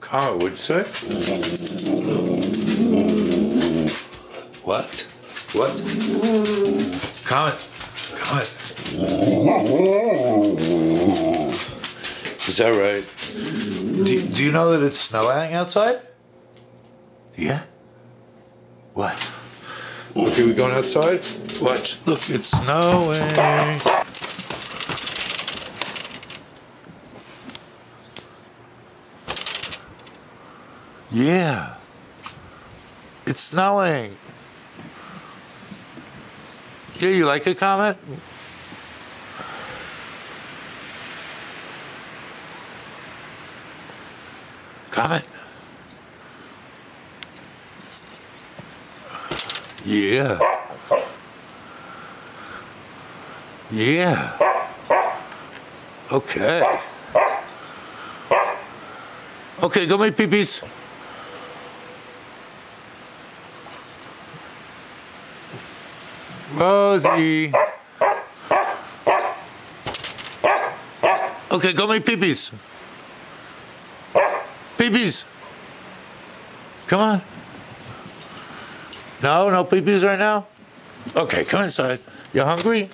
Comet, what'd you say? What? What? Comet. Comet. Is that right? Do you know that it's snowing outside? Yeah? What? Okay, we going outside? What? Look, it's snowing. Yeah. It's snowing. Yeah, you like it, Comet? Comet? Yeah. Yeah. Okay. Okay, go make pee-pees. Rosie. Okay, go make pee-pees. Pee-pees. Come on. No pee-pees right now? Okay, come inside. You hungry?